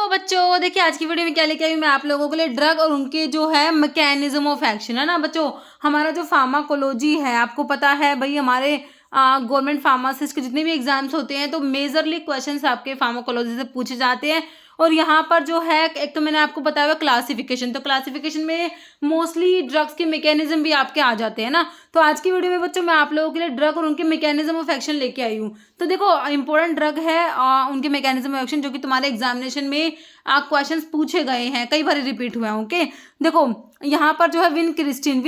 तो बच्चों देखिए आज की वीडियो में क्या लेके आई हूँ मैं आप लोगों के लिए ड्रग और उनके जो है मैकेनिज्म ऑफ एक्शन है ना बच्चों। हमारा जो फार्माकोलॉजी है आपको पता है भाई हमारे गवर्नमेंट फार्मासिस्ट के जितने भी एग्जाम्स होते हैं तो मेजरली क्वेश्चंस आपके फार्माकोलॉजी से पूछे जाते हैं। और यहाँ पर जो है एक तो मैंने आपको बताया हुआ क्लासिफिकेशन, तो क्लासिफिकेशन में मोस्टली ड्रग्स के मैकेनिज्म भी आपके आ जाते हैं ना। तो आज की वीडियो में बच्चों मैं आप लोगों के लिए ड्रग और उनके मैकेनिज्म ऑफ एक्शन लेके आई हूँ। तो देखो इंपॉर्टेंट ड्रग है उनके मैकेनिज्म ऑफ एक्शन जो कि तुम्हारे एग्जामिनेशन में क्वेश्चंस पूछे गए हैं, कई बार रिपीट हुए हैं। ओके देखो यहाँ पर जो है विनक्रिस्टिन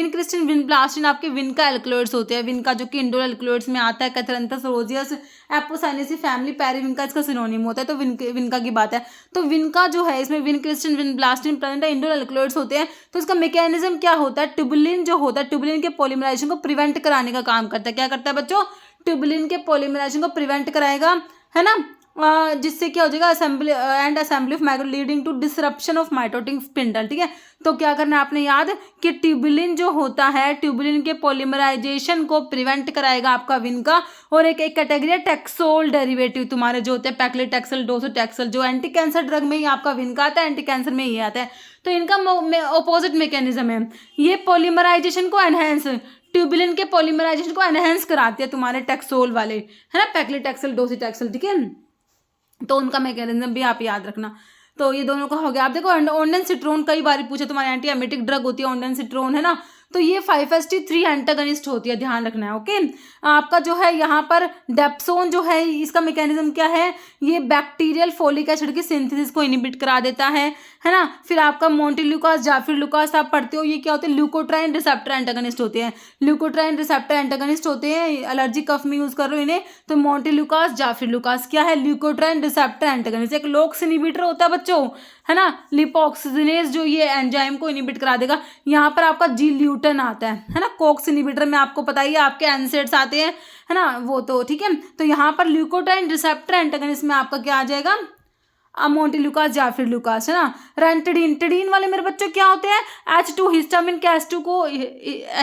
विनब्लास्टिन आपके विन का एल्कलॉइड्स होते हैं। विन का जो कि इंडोल एल्कलॉइड्स में आता है, कैथरंथस रोजियस एपोसाइनेसी फैमिली पेरिविंका इसका सिनोनिम होता है। तो विनका की बात है तो विनका जो है इसमें vincristine vinblastine present indole alkaloids होते हैं। तो इसका मैकेनिज्म क्या होता है, ट्यूबुलिन जो होता है ट्यूबुलिन के पॉलीमराइजेशन को प्रिवेंट कराने का काम करता है। क्या करता है बच्चों, ट्यूबुलिन के पॉलीमराइजेशन को प्रिवेंट कराएगा, है ना। जिससे क्या हो जाएगा assembly of micro leading to disruption of mitotic spindle. ठीक है, तो क्या करना है आपने याद कि ट्यूबुलिन जो होता है ट्यूबुलिन के पॉलीमराइजेशन को प्रिवेंट कराएगा आपका विनका। और एक कैटेगरी है टैक्सोल डेरिवेटिव तुम्हारे जो होते हैं पैक्लिटैक्सल डोसोटैक्सल, जो एंटी कैंसर ड्रग में ही आपका विनका आता है, एंटी कैंसर में ही आता है। तो इनका ऑपोजिट मैकेनिज्म है, ये पॉलीमराइजेशन को एनहेंस ट्यूबुलिन के पॉलीमराइजेशन को एनहेंस कराते हैं तुम्हारे टैक्सोल वाले, है ना, पैक्लिटैक्सल डोसोटैक्सल। ठीक है, तो उनका मैकेनिज्म भी आप याद रखना। तो ये दोनों का हो गया। आप देखो ओंडेनसिट्रोन कई बार पूछे, तुम्हारी एंटी एमिटिक ड्रग होती है ओंडेनसिट्रोन, है ना। तो ये 5-HT3 एंटागनिस्ट होती है, ध्यान रखना है। ओके आपका जो है यहाँ पर डेप्सोन जो है इसका मैकेनिज्म क्या है, ये बैक्टीरियल फोलिक एसिड की सिंथेसिस को इनिबिट करा देता है ना। फिर आपका मोंटेल्यूकास जाफिरलुकास आप पढ़ते हो, ये क्या होते हैं, ल्यूकोट्राइन रिसेप्टर एंटागनिस्ट होते हैं। ल्यूकोट्राइन रिसेप्टर एंटागनिस्ट होते हैं, एलर्जी कफ में यूज कर रहे हो इन्हें। तो मोंटेल्यूकास जाफिरलुकास क्या है, ल्यूकोट्राइन रिसेप्टर एंटागनिस्ट। एक लोक्स इनिबिटर होता है बच्चों, है ना, लिपोऑक्सीजनेज जो ये एंजाइम को इनिबिट करा देगा। यहाँ पर आपका जी ल्यूटन आता है ना। कोक्स इनिबिटर में आपको पता ही है आपके एनसेड्स आते हैं, है ना, वो तो ठीक है। तो यहाँ पर ल्यूकोट्राइन रिसेप्टर एंटागनिस्ट में आपका क्या आ जाएगा, मोंटेल्यूकास जाफिरलुकास, है ना। रेंटिडीन वाले मेरे बच्चों क्या होते हैं, H2 हिस्टामिन के H2 को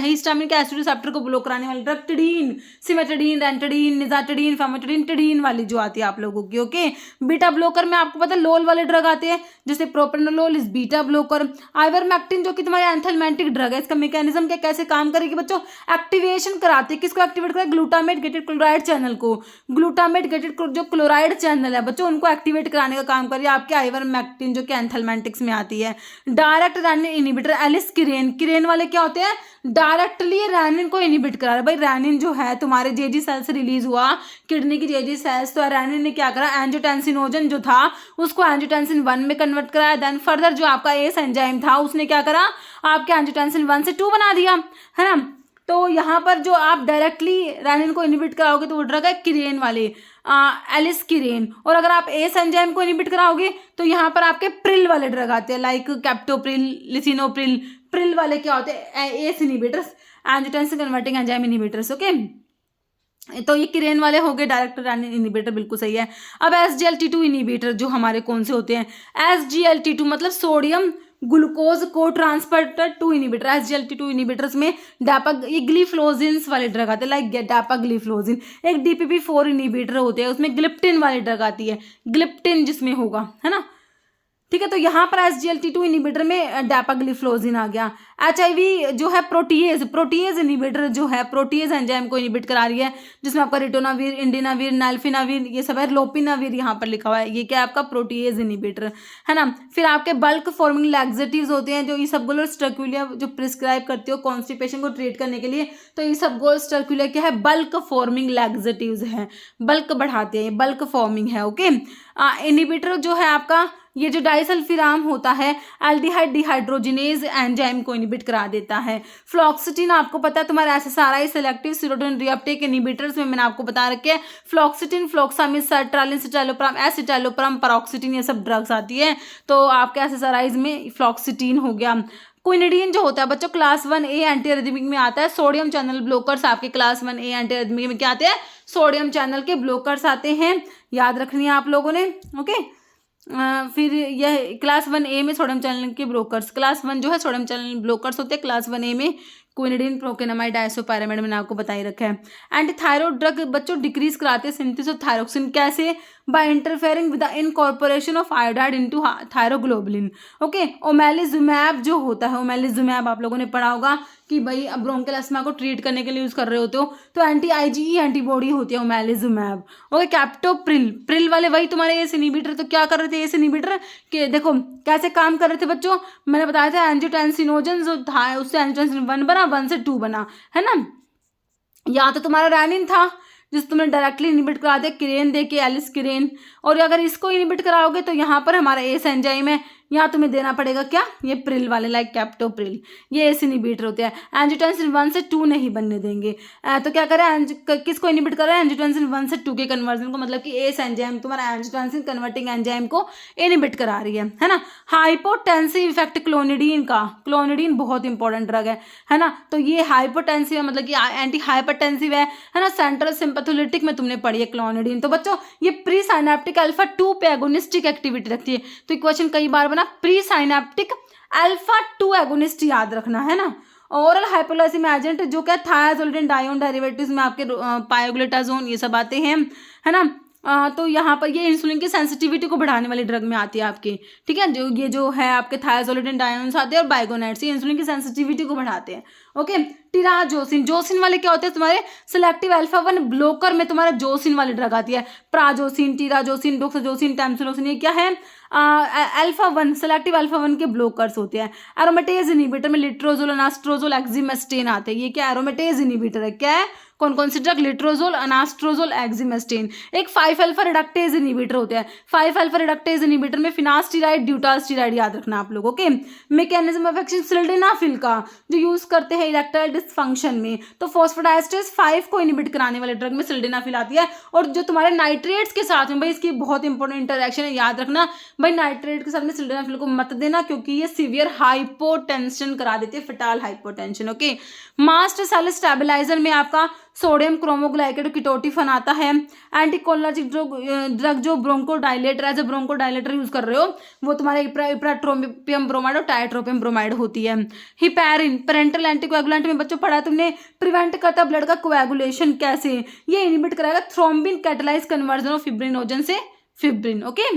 हिस्टामिन के H2 रिसेप्टर को ब्लॉक कराने वाले ड्रग टिडीन, सिमेटिडीन, रेंटिडीन, निजाटिडीन, फेमोटिडीन, टिडीन वाली जो आती है आप लोगों की। ओके बीटा ब्लॉकर में आपको पता है लोल वाले ड्रग आते हैं, जैसे प्रोप्रेनोलोल इस बीटा ब्लॉकर। आइवरमेक्टिन जो कि तुम्हारी एंथलमेंटिक ड्रग है, इसका मैकेनिज्म क्या कैसे काम करेगी बच्चों, एक्टिवेशन कराती है। किसको एक्टिवेट करेगा, ग्लूटामेट गेटेड क्लोराइड चैनल को। ग्लूटामेट गेटेड जो क्लोराइड चैनल है बच्चों उनको एक्टिवेट कराने का काम करिए आपके आइवरमेक्टिन जो कि एंथलमेंटिक्स में आती है। डायरेक्ट रैनिन इनिबिटर एलिस्किरेन, किरेन वाले क्या होते हैं, डायरेक्टली रैनिन को इनिबिट करा रहे। भाई रैनिन जो है तुम्हारे जेजी सेल से रिलीज हुआ, किडनी की जेजी सेल्स, तो रैनिन ने क्या करा, एंजियोटेंसिनोजन जो था उसको एंजियोटेंसिन 1 में कन्वर्ट कराया। देन फर्दर जो आपका एस एंजाइम था उसने क्या करा, आपके एंजियोटेंसिन 1 से 2 बना दिया, है ना। तो यहाँ पर जो आप डायरेक्टली रैनिन को इनिबिट कराओगे तो वो ड्रग है किरेन वाले, एलिस्किरेन। और अगर आप एस एंजाइम को इनिबिट कराओगे तो यहाँ पर आपके प्रिल वाले ड्रग आते हैं, लाइक कैप्टोप्रिल, लिसिनोप्रिल। प्रिल वाले क्या होते हैं, ACE inhibitors, angiotensin converting enzyme inhibitors. Okay तो ये किरेन वाले हो गए डायरेक्ट रैनिन इनिबिटर, बिल्कुल सही है। अब SGLT2 इनिबिटर जो हमारे कौन से होते हैं, SGLT2 मतलब सोडियम ग्लूकोज को ट्रांसपोर्टर 2 इनिबिटर। SGLT2 इनिबिटर्स में ये ग्लिफ्लोजिन्स वाले ड्रग आते हैं, लाइक डापाग्लिफ्लोजिन। एक DPP4 इनिबिटर होते हैं, उसमें ग्लिप्टिन वाली ड्रग आती है, ग्लिप्टिन जिसमें होगा, है ना। ठीक है, तो यहाँ पर SGLT2 इनिबिटर में डापाग्लिफ्लोजिन आ गया। HIV जो है प्रोटीएज इनिबिटर जो है प्रोटीएज एंजाइम को इनिबिट करा रही है, जिसमें आपका रिटोनावीर, इंडिनावीर, नाल्फिनावीर ये सब है, लोपिनावीर यहाँ पर लिखा हुआ है, ये क्या है आपका प्रोटीएज इनिबिटर, है ना। फिर आपके बल्क फॉर्मिंग लैक्सेटिव्स होते हैं जो इसबगोल स्टर्कुलिया जो प्रिस्क्राइब करते हो कॉन्स्टिपेशन को ट्रीट करने के लिए। तो इसबगोल स्टर्कुलिया क्या है, बल्क फॉर्मिंग लैक्सेटिव्स है, बल्क बढ़ाते हैं, बल्क फॉर्मिंग है। ओके इनिबिटर जो है आपका ये जो डाइसल्फिराम होता है एल्डिहाइड डिहाइड्रोजिनेज एंजाइम को इनिबिट करा देता है। फ्लॉक्सिटिन आपको पता है तुम्हारे SSRI selective serotonin reuptake inhibitors में मैंने आपको बता रखे हैं, fluoxetine, fluvoxamine, sertraline, citalopram, escitalopram, paroxetine ये सब ड्रग्स आती है। तो आपके SSRIs में फ्लॉक्सिटिन हो गया। क्विनिडीन जो होता है बच्चों क्लास 1A एंटी एरिथमिक में आता है। सोडियम चैनल ब्लॉकर्स आपके क्लास 1A एंटी एरिथमिक में क्या आते हैं, सोडियम चैनल के ब्लॉकर्स आते हैं, याद रखनी है आप लोगों ने। ओके फिर यह क्लास 1A में सोडियम चैनल के ब्लॉकर्स, क्लास 1 जो है सोडियम चैनल ब्लॉकर्स होते हैं, क्लास 1A में क्विनिडीन, प्रोकेनामाइड, डायसोपैरामाइड मैंने आपको बता ही रखा है। एंटी थायरॉइड ड्रग बच्चों डिक्रीज कराते हैं सिंथेसिस ऑफ थायरोक्सिन, कैसे? By interfering with the incorporation of iodide into thyroglobulin. Okay, omalizumab जो होता है, ओमेलिजुमैब आप लोगों ने पढ़ा होगा कि भाई अब ब्रोंकियल अस्थमा को ट्रीट करने के लिए यूज कर रहे होते हो, तो एंटी आईजीई एंटीबॉडी होती है ओमेलिजुमैब। ओके, कैप्टोप्रिल, प्रिल वाले वही तुम्हारे एस इनहिबिटर, तो क्या कर रहे थे एस इनहिबिटर के, देखो कैसे काम कर रहे थे बच्चों, मैंने बताया था एंजियोटेंसिनोजन जो था उससे एंजियोटेंसिन 1 बना, 1 से 2 बना, है ना। या तो तुम्हारा रैनिन था जिस तुमने डायरेक्टली इनिबिट करा दिया किरेन दे के, एलिस किरेन, और अगर इसको इनिबिट कराओगे तो यहाँ पर हमारा एस एंजाइम है, यहाँ तुम्हें देना पड़ेगा क्या, ये प्रिल वाले लाइक कैप्टोप्रिल, ये एस इनिबिटर होते हैं। एंजियोटेंसिन 1 से 2 नहीं बनने देंगे, तो क्या करें, किसको इनिबिट कर रहे हैं, एंजियोटेंसिन 1 से 2 के कन्वर्जन को, मतलब कि एस एंजाइम तुम्हारा एंजियोटेंसिन कन्वर्टिंग एंजाइम को इनिबिट करा रही है ना। हाइपोटेंसिव इफेक्ट क्लोनिडीन का, क्लोनिडीन बहुत इंपॉर्टेंट ड्रग है ना, तो ये हाइपोटेंसिव है, मतलब कि एंटी हाइपरटेंसिव है ना। सेंट्रल सिंपैथोलिटिक में तुमने पढ़ी है क्लोनिडीन। तो बच्चों ये प्री साइनेप्टिक अल्फा 2 पे एगोनिस्टिक एक्टिविटी रखती है, तो क्वेश्चन कई बार बना प्री साइनेप्टिक अल्फा 2 एगोनिस्ट याद रखना, है ना। ओरल हाइपोग्लाइसेमिक एजेंट जो क्या थायाजोलिन डायोन डेरिवेटिव्स में आपके पायोग्लूटाजोन ये सब आते हैं, है ना। तो यहाँ पर ये इंसुलिन की सेंसिटिविटी को बढ़ाने वाली ड्रग में आती है आपकी, ठीक है, जो ये जो है आपके थायाजोलिन डायोन्स आते हैं और बाइगोनेट्स, ये इंसुलिन की सेंसिटिविटी को बढ़ाते हैं। ओके, टिराजोसिन, जोसिन वाले क्या होते हैं तुम्हारे सिलेक्टिव अल्फा 1 ब्लॉकर में तुम्हारा जोसिन वाली ड्रग आती है, प्राजोसिन, टिराजोसिन, डोक्साजोसिन, टैमसिलोसिन, ये क्या है अल्फा 1 सिलेक्टिव अल्फा 1 के ब्लॉकर्स होते हैं। एरोमेटेज इनिबिटर में लिट्रोजोल, अनास्ट्रोजोल, एक्जिमेस्टेन आते हैं, ये क्या एरोमेटेज इनिबिटर है, क्या है, कौन कौन सी ड्रग, लिट्रोजोल, अनास्ट्रोजोल, एक्जिमेस्टेन। एक 5 अल्फा रिडक्टेज इनिबिटर होते हैं, 5 अल्फा रिडक्टेज इनिबिटर में फिनास्टिराइड, ड्यूटास्टिराइड याद रखना आप लोग। Okay, mechanism of action sildenafil का जो यूज करते हैं इरेक्टाइल डिसफंक्शन में, तो फॉस्फोडाइस्टेरेस 5 को इनिबिट कराने वाले ड्रग में सिल्डेनाफिल आती है। और जो तुम्हारे नाइट्रेट्स के साथ में भाई इसकी बहुत इंपॉर्टेंट इंटरेक्शन है, याद रखना भाई नाइट्रेट के साथ में सिल्डेनाफिल को मत देना, क्योंकि ये सीवियर हाइपोटेंशन करा देती है, fetal hypotension. Okay, mast cell stabiliser में आपका सोडियम क्रोमोग्लाइकेट कीटोटिफन आता है। एंटीकोलिनर्जिक ड्रग जो bronchodilator as a bronchodilator use कर रहे हो वो तुम्हारे इप्राट्रोपियम ब्रोमाइड और टाइट्रोपियम ब्रोमाइड होती है। हिपैरिन पेरेंटल एंटीकोएगुलेंट में बच्चों पढ़ा तुमने, प्रिवेंट करता ब्लड का कोएगुलेशन, कैसे, ये इनिबिट कराएगा thrombin catalyse conversion of fibrinogen से फिब्रिन। ओके,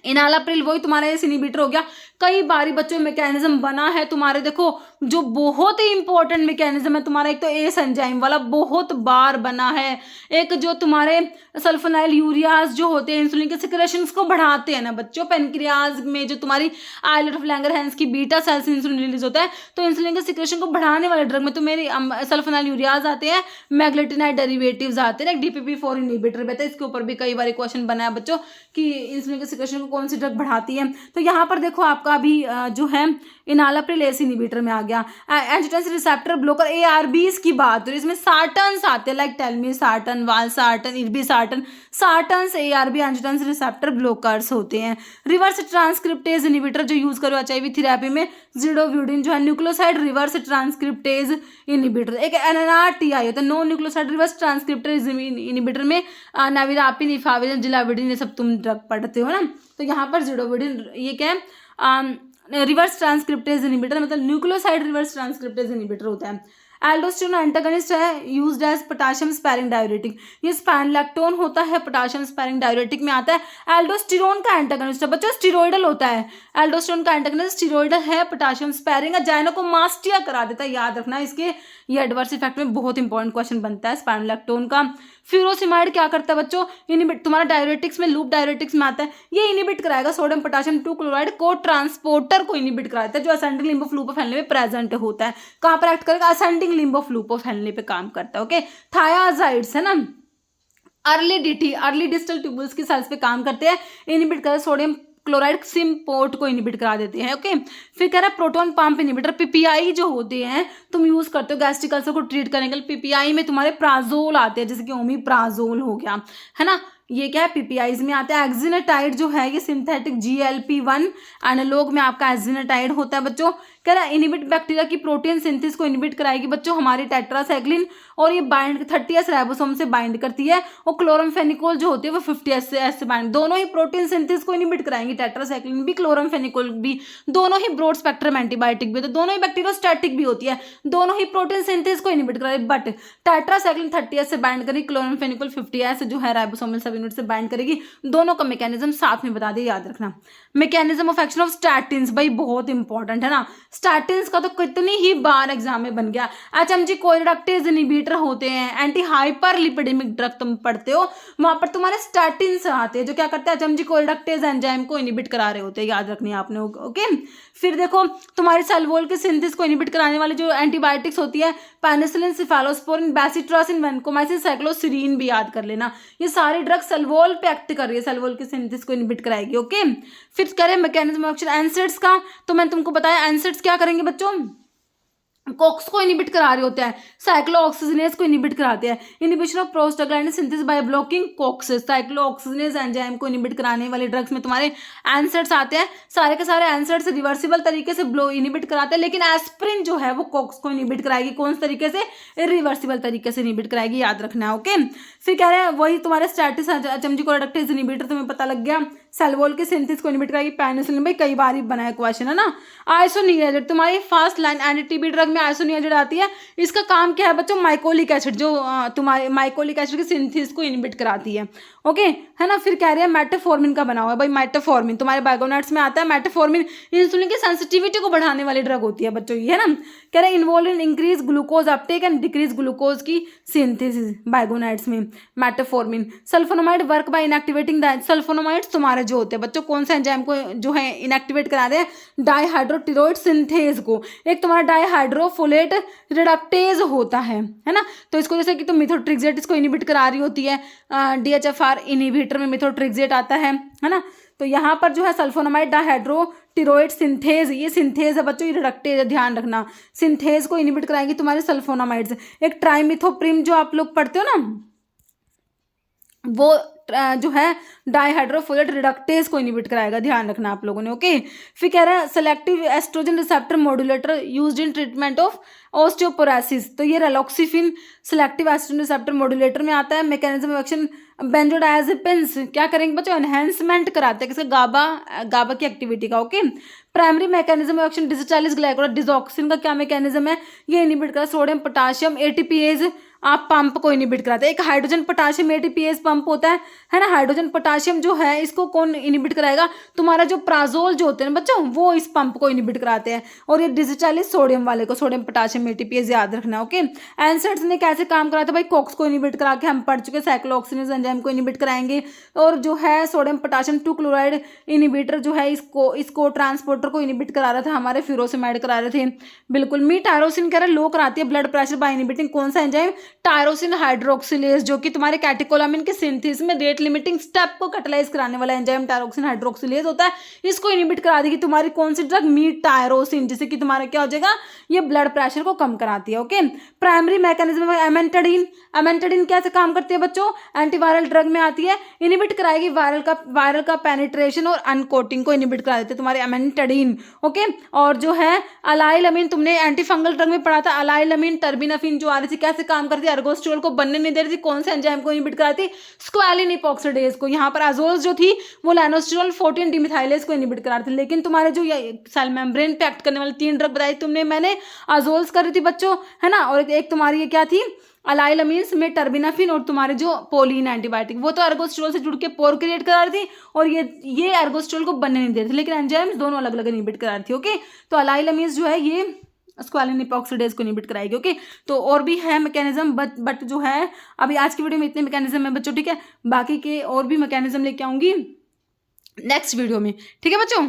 इनालाप्रिल वही तुम्हारा एस इनिबिटर हो गया। कई बारी बच्चों मैकेनिज्म बना है तुम्हारे, देखो जो बहुत ही इंपॉर्टेंट मैकेनिज्म है तुम्हारा, एक तो एस एंजाइम वाला बहुत बार बना है, एक जो तुम्हारे सल्फोनाइल यूरियाज जो होते हैं इंसुलिन के सिक्रेशंस को बढ़ाते हैं ना बच्चों, पेनक्रियाज में जो तुम्हारी आइलेट ऑफ लैंगरहैंस की बीटा सेल से इंसुलिन रिलीज होता है, तो इंसुलिन के सिक्रेशन को बढ़ाने वाले ड्रग में तो मेरी सल्फोनाइल यूरियाज आते हैं, मैग्लेटिनाइड डेरिवेटिव्स आते हैं, DPP-4 इनिबिटर भी आता है। इसके ऊपर भी कई बार क्वेश्चन बना है बच्चों कि इंसुलिन के सिक्रेशन को कौन सी ड्रग बढ़ाती है, तो यहाँ पर देखो आपका भी जो है इनालाप्रिल एस इनिबिटर में आ गया। एंजियोटेंसिन रिसेप्टर ब्लॉकर ARBs की बात, तो इसमें सार्टन्स आते हैं, like telmisartan, valsartan, irbesartan, sartans ARB angiotensin receptor blockers होते हैं। रिवर्स ट्रांसक्रिप्टेज इनिबिटर जो यूज करो HIV थेरेपी में, जिडोव्यूडिन जो है न्यूक्लियोसाइड रिवर्स ट्रांसक्रिप्टेज इनिबिटर। एक NNRTI होता है, no nucleoside reverse transcriptase inhibitor में नेविरापिन, इफाविन, जिलाविडिन, ये सब तुम ड्रग पढ़ते हो ना। तो यहाँ पर जिडोव्यूडिन ये क्या है, रिवर्स ट्रांसक्रिप्टेज इनिबिटर, मतलब न्यूक्लियोसाइड रिवर्स ट्रांसक्रिप्टेज इनिबिटर होता है। एल्डोस्टेरोन एंटागनिस्ट है, used as potassium sparing diuretic, ये स्पैनलैक्टोन होता है, पोटेशियम स्पैरिंग डायूरेटिक में आता है। एल्डोस्टेरोन का एंटागनिस्ट है बच्चों, स्टीरोइडल होता है, एल्डोस्टेरोन का एंटागनिस्ट स्टीरोइडल है, पोटेशियम स्पैरिंग, जाइनेकोमास्टिया करा देता है, याद रखना इसके, ये एडवर्स इफेक्ट में बहुत इंपॉर्टेंट क्वेश्चन बनता है स्पैनलैक्टोन का। फ्यूरोसिमाइड क्या करता है बच्चों, इनिबिट तुम्हारा डायूरेटिक्स में, लूप डायूरेटिक्स में आता है, ये इनिबिट कराएगा सोडियम पोटेशियम 2 क्लोराइड को ट्रांसपोर्टर को इनिबिट कराता है, जो ascending limb of loop of Henle में प्रेजेंट होता है। कहाँ पर एक्ट करेगा, ascending limb of loop of Henle पे काम करता है। ओके, थायाजाइड्स है ना, अर्ली डिस्टल ट्यूबल्स की सेल्स पे काम करते हैं, इनिबिट करते हैं सोडियम क्लोराइड सिम्पोर्ट को इनिबिट करा देते हैं। ओके, फिर कह रहा है प्रोटॉन पंप इनिबिटर, PPI जो होते हैं तुम यूज करते हो गैस्ट्रिक अल्सर को ट्रीट करने के लिए, PPI में तुम्हारे प्राजोल आते हैं, जैसे कि ओमिप्राजोल हो गया, है ना। ये क्या है, पीपीआईज में आता है। एक्जिनेटाइड जो है ये सिंथेटिक GLP-1 एनालॉग में आपका एक्जिनेटाइड होता है बच्चों। कह रहा है इनिबिट बैक्टीरिया की प्रोटीन सिंथेसिस को इनिबिट कराएगी बच्चों हमारी टेट्रासाइक्लिन, और ये बाइंड 30S राइबोसोम से बाइंड करती है, और क्लोरमफेनिकोल जो होती है वो 50S से बाइंड, दोनों ही प्रोटीन सिंथेसिस को इनिबिट कराएंगी, टेट्रासाइक्लिन भी क्लोरमफेनिकोल भी, दोनों ही ब्रॉड स्पेक्ट्रम एंटीबायोटिक भी, तो दोनों ही बैक्टीरियोस्टैटिक भी होती है, दोनों ही प्रोटीन सिंथेसिस को इनिबिट कराएगी। बट टेट्रासाइक्लिन 30S से बाइंड करेगी, क्लोरमफेनिकोल 50S जो है राइबोसोमल सब यूनिट से बाइंड करेगी। दोनों का मैकेनिज्म साथ में बता दिए, याद रखना। Mechanism of action of statins, भाई बहुत इंपॉर्टेंट है ना। स्टैटिन्स का तो कितनी ही बार एग्जाम में बन गया। HMG कोरिडक्टेज इनहिबिटर होते हैं, एंटी हाइपरलिपिडेमिक ड्रग तुम पढ़ते हो, वहां पर तुम्हारे स्टैटिन्स आते हैं जो क्या करते हैं, HMG कोरिडक्टेज एंजाइम को इनहिबिट करा रहे होते हैं, याद रखनी है आपने। ओके, फिर देखो तुम्हारे सेल वॉल के सिंथेसिस को इनहिबिट कराने वाले जो एंटीबायोटिक्स होती है, पेनिसिलिन, सिफेलोस्पोरिन, बेसिट्रॉसिन, वैनकोमाइसिन, साइक्लोसिरीन भी याद कर लेना। ये सारी ड्रग सेल वॉल पे एक्ट कर रही है, सेल वॉल के सिंथेसिस को इनहिबिट कराएगी। ओके, फिर करें मैकेनिज्म ऑफ एक्शन एनसेड्स का, तो मैंने तुमको बताया एनसेड्स क्या करेंगे बच्चों, कॉक्स को इनिबिट करा रहे होते हैं, साइक्लोऑक्सीजनेज को इनिबिट कराते हैं। Inhibition of prostaglandin synthesis by blocking coxes, cyclooxygenase enzyme को इनिबिट कराने वाले ड्रग्स में तुम्हारे एनसेड्स आते हैं। सारे के सारे एनसेड्स रिवर्सिबल तरीके से इनिबिट कराते हैं, लेकिन एस्प्रिन जो है वो कॉक्स को इनिबिट कराएगी, कौन से तरीके से, इरिवर्सिबल तरीके से इनिबिट कराएगी, याद रखना है। ओके, फिर कह रहे हैं वही तुम्हारे स्टैटिस HMG कोरिडक्टेज इनिबिटर, तुम्हें पता लग गया। सेल वॉल के सिंथेसिस को इनिबिट कराएगी पेनिसिलिन, भाई कई बार ही बनाया क्वेश्चन है ना। आइसोनियाजिड, तुम्हारी फर्स्ट लाइन एंटी-टीबी ड्रग में आइसोनियाजिड आती है। इसका काम क्या है बच्चों, माइकोलिक एसिड, जो तुम्हारे माइकोलिक एसिड के सिंथेसिस को इनिबिट कराती है। ओके, है ना। फिर कह रहे हैं मेटाफॉर्मिन का बना हुआ है, भाई मेटाफॉर्मिन तुम्हारे बाइगोनेट्स में आता है। मेटाफॉर्मिन इंसुलिन की सेंसिटिविटी को बढ़ाने वाली ड्रग होती है बच्चों, ये है ना। कह रहे हैं involve in increase glucose uptake and decrease glucose की सिंथेसिस बाइगोनेट्स में, metformin. Sulfonamide work by inactivating the sulfonamides तुम्हारे जो होते हैं बच्चों, कौन सा एंजाइम को जो है इनएक्टिवेट करा रहे हैं, डाइहाइड्रोटिरोइड सिंथेज को। एक तुम्हारा डाइहाइड्रोफोलेट रिडक्टेज होता है ना। तो इसको जैसे कि तुम मिथोट्रिक्सेट इसको इनिबिट करा रही होती है, DHFR इनिबिटर में मिथोट्रिक्सेट आता है ना। तो यहाँ पर जो है सल्फोनामाइड डाइहाइड्रोटिरोइड सिंथेज, ये सिंथेज है बच्चों, ये रिडक्टेज है, ध्यान रखना। सिंथेज को इनिबिट कराएंगे तुम्हारे सल्फोनामाइड्स। एक ट्राइमिथोप्रिम जो आप लोग पढ़ते हो ना, वो जो है डाइहाइड्रोफोलेट रिडक्टेज को इनिबिट कराएगा, ध्यान रखना आप लोगों ने। ओके, फिर कह रहा है selective estrogen receptor modulator used in treatment of osteoporosis, तो ये raloxifene selective estrogen receptor modulator में आता है। मैकेनिज्म ऑफ एक्शन बेंजोडायजेपिन्स क्या करेंगे बच्चों, एनहेंसमेंट कराते हैं किसका, गाबा की एक्टिविटी का। Okay, primary mechanism of action digitalis glycoside digoxin का क्या मैकेनिज्म है, ये इनिबिट करा सोडियम पोटाशियम ATPase आप पंप को इनिबिट कराते हैं। एक हाइड्रोजन पोटाशियम ATPase पंप होता है ना। हाइड्रोजन पोटाशियम जो है इसको कौन इनिबिट कराएगा, तुम्हारा जो प्राजोल जो होते हैं बच्चों, वो इस पंप को इनिबिट कराते हैं। और ये डिजिटालिस सोडियम वाले को, सोडियम पोटाशियम ATPase याद रखना। ओके, एनसेड्स ने कैसे काम करा था भाई, कॉक्स को इनिबिट करा के हम पढ़ चुके, साइक्लोऑक्सीजनेज एंजाइम को इनिबिट कराएंगे। और जो है सोडियम पोटाशियम 2 क्लोराइड इनिबिटर जो है इसको ट्रांसपोर्टर को इनिबिट करा रहा था, हमारे फ्यूरोसेमाइड करा रहे थे। बिल्कुल, मी टायरोसिन कह रहे लो कराती है ब्लड प्रेशर बाय इनिबिटिंग कौन सा एंजाइम, टायरोसिन हाइड्रोक्सिलेज, जो कि तुम्हारे कैटेकोलामिन के सिंथेसिस में रेट लिमिटिंग स्टेप को कैटलाइज कराने वाला एंजाइम टायरोक्सिन हाइड्रोक्सिलेज होता है। इसको इनिबिट करा देगी तुम्हारी कौन सी ड्रग, मी टायरोसिन, जिससे कि तुम्हारा क्या हो जाएगा, ये ब्लड प्रेशर को कम कराती है। ओके, प्राइमरी मैकेनिज्म एमेंटाडीन, एमेंटाडीन कैसे काम करती है बच्चों, एंटीवायरल ड्रग में आती है, इनिबिट कराएगी वायरल का पेनिट्रेशन और अनकोटिंग को इनिबिट करा देते हैं तुम्हारे एमेंटाडीन। ओके, और जो है अलाइलमीन, तुमने एंटीफंगल ड्रग में पढ़ा था, अलाइलमीन टर्बिनाफिन जो आ रही थी कैसे काम करती है, अर्गोस्ट्रोल को बनने नहीं दे रही थी, कौन से एंजाइम को इनिबिट कराती, स्क्वालिन इपॉक्सिडेज को। यहाँ पर अजोल्स जो थी वो लैनोस्टिरोल 14 डिमिथाइलेज को इनिबिट करा रही थी। लेकिन तुम्हारे जो सेल मेम्ब्रेन पे एक्ट करने वाली 3 ड्रग बताई तुमने, मैंने अजोल्स कर रही थी बच्चों, है ना। और एक तुम्हारी ये क्या थी, अलाइलमीन्स में टर्बिनाफिन, और तुम्हारे जो पोलिन एंटीबायोटिक वो तो अर्गोस्ट्रोल से जुड़ के पोर क्रिएट करा रही थी, और ये अर्गोस्ट्रोल को बनने नहीं दे रही थी, लेकिन एंजाइम्स दोनों अलग अलग इनिबिट करा रही थी। ओके, तो अलाइलमीन्स जो है ये स्क्वालिन इपॉक्सिडेज को इनिबिट कराएगी। ओके, तो और भी है मैकेनिज्म, बट जो है अभी आज की वीडियो में इतने मैकेनिज्म है बच्चों, ठीक है। बाकी के और भी मैकेनिज्म लेके आऊंगी नेक्स्ट वीडियो में, ठीक है बच्चों।